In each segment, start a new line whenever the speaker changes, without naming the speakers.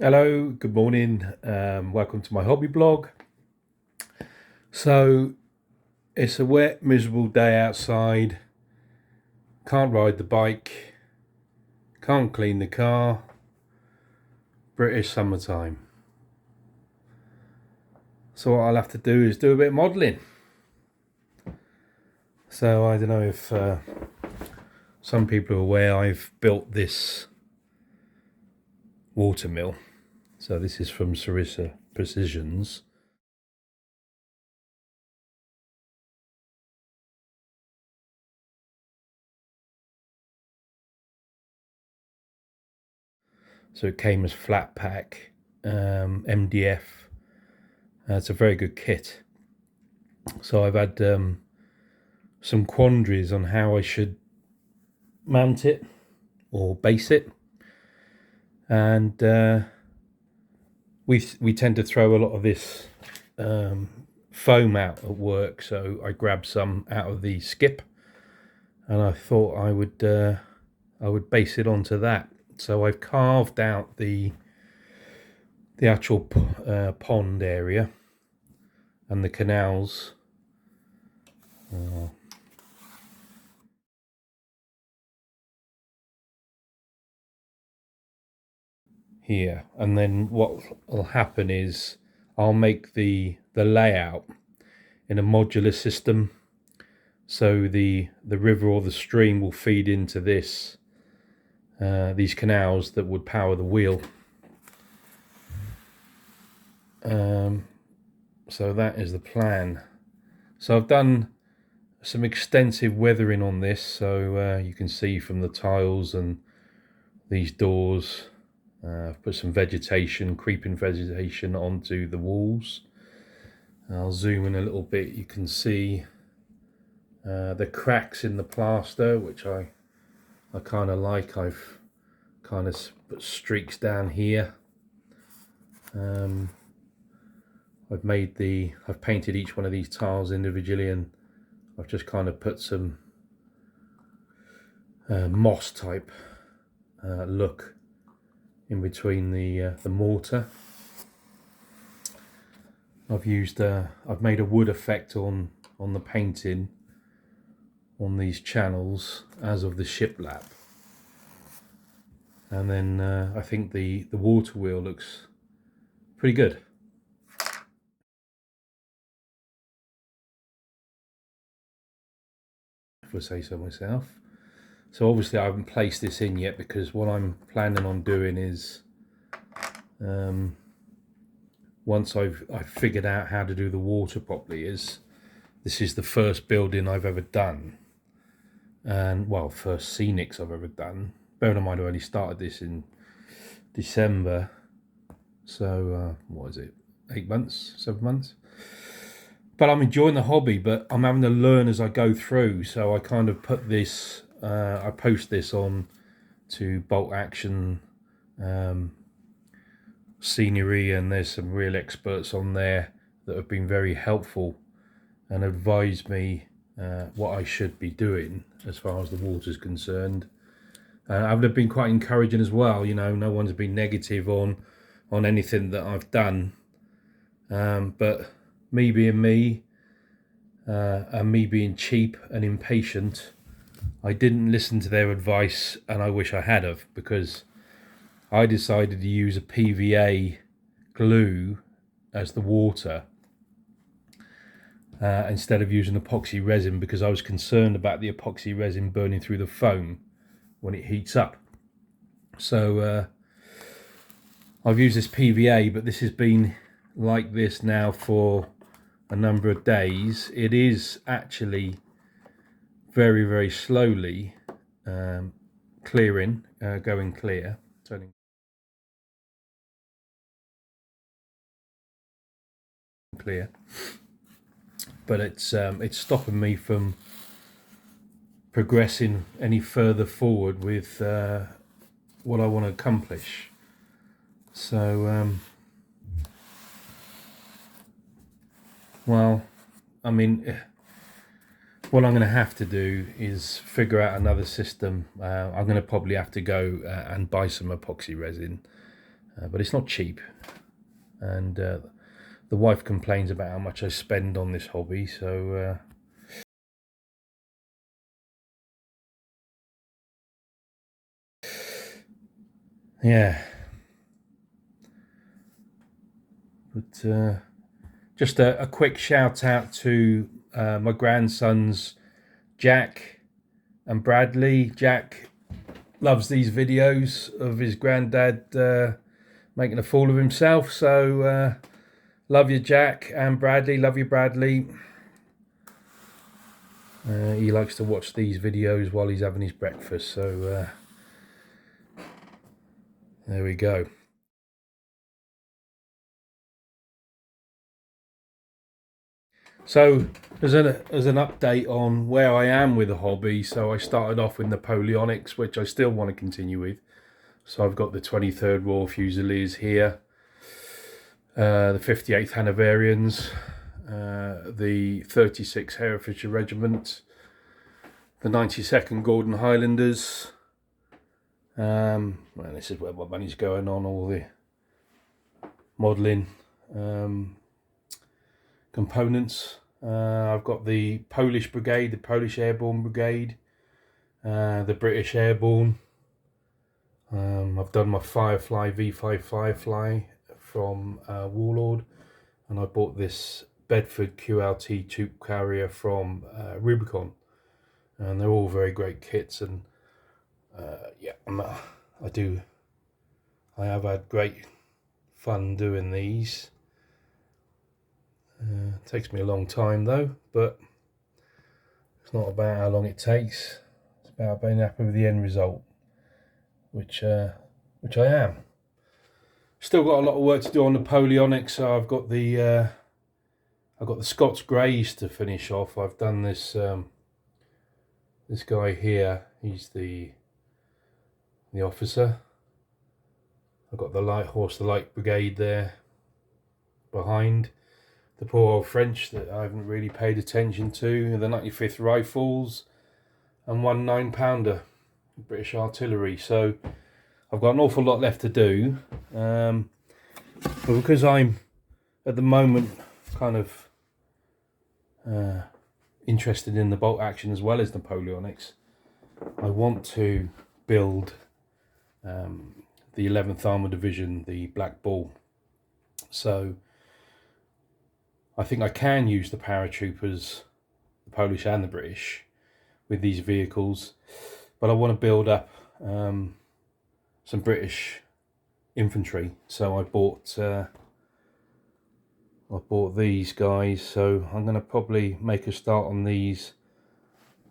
Hello, good morning. Welcome to my hobby blog. So it's a wet, miserable day outside. Can't ride the bike. Can't clean the car. British summertime. So what I'll have to do is do a bit of modelling. So I don't know if some people are aware I've built this Watermill. So this is from Sarissa Precisions. So it came as flat pack, MDF. It's a very good kit. So I've had some quandaries on how I should mount it or base it, and we tend to throw a lot of this foam out at work. So I grabbed some out of the skip, and I thought I would base it onto that. So I've carved out the actual pond area and the canals. Here, and then what will happen is I'll make the layout in a modular system, so the river or the stream will feed into this these canals that would power the wheel. So that is the plan. So I've done some extensive weathering on this, so you can see from the tiles and these doors. I've put some vegetation, creeping vegetation onto the walls. I'll zoom in a little bit. You can see the cracks in the plaster, which I kind of like. I've kind of put streaks down here. I've painted each one of these tiles individually, and I've just kind of put some moss type look in between the mortar. I've made a wood effect on the painting on these channels as of the shiplap, and then I think the water wheel looks pretty good. If I say so myself. So obviously I haven't placed this in yet, because what I'm planning on doing is once I've figured out how to do the water properly, is this is the first building I've ever done, and well, first scenics I've ever done. Bear in mind I only started this in December, so what is it, 8 months, 7 months? But I'm enjoying the hobby, but I'm having to learn as I go through. So I kind of put this, I post this on to Bolt Action Scenery, and there's some real experts on there that have been very helpful and advised me what I should be doing as far as the water's concerned. I've been quite encouraging as well. You know, no one's been negative on anything that I've done, but me being me, and me being cheap and impatient, I didn't listen to their advice, and I wish I had have, because I decided to use a PVA glue as the water instead of using epoxy resin, because I was concerned about the epoxy resin burning through the foam when it heats up. So I've used this PVA, but this has been like this now for a number of days. It is actually very, very slowly clearing, going clear, turning clear, but it's stopping me from progressing any further forward with what I want to accomplish. So well, I mean, what I'm going to have to do is figure out another system. I'm going to probably have to go and buy some epoxy resin, but it's not cheap. And the wife complains about how much I spend on this hobby, so yeah. But just a quick shout out to my grandsons Jack and Bradley. Jack loves these videos of his granddad making a fool of himself, so love you, Jack, and Bradley. Love you, Bradley. He likes to watch these videos while he's having his breakfast, so there we go. So as an update on where I am with the hobby, so I started off with Napoleonics, which I still want to continue with. So I've got the 23rd Royal Fusiliers here, the 58th Hanoverians, the 36th Herefordshire Regiment, the 92nd Gordon Highlanders. Well, this is where my money's going on, all the modelling components. I've got the Polish Brigade, the Polish Airborne Brigade, the British Airborne. I've done my Firefly V5 Firefly from Warlord, and I bought this Bedford QLT troop carrier from Rubicon, and they're all very great kits. And yeah, I have had great fun doing these. It takes me a long time though, but it's not about how long it takes. It's about being happy with the end result, which I am. Still got a lot of work to do on Napoleonics. So I've got the Scots Greys to finish off. I've done this this guy here. He's the officer. I've got the Light Horse, the Light Brigade there behind. The poor old French that I haven't really paid attention to, the 95th Rifles, and 1 9-pounder British artillery. So I've got an awful lot left to do, but because I'm at the moment kind of interested in the bolt action as well as Napoleonics, I want to build the 11th Armour Division, the Black Bull. So I think I can use the paratroopers, the Polish and the British, with these vehicles, but I want to build up some British infantry. So I bought these guys. So I'm going to probably make a start on these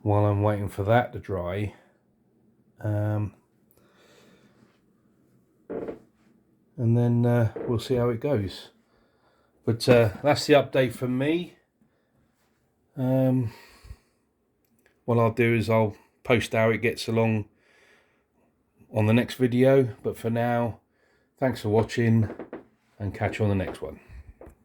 while I'm waiting for that to dry. And then we'll see how it goes. But that's the update from me. What I'll do is I'll post how it gets along on the next video. But for now, thanks for watching, and catch you on the next one.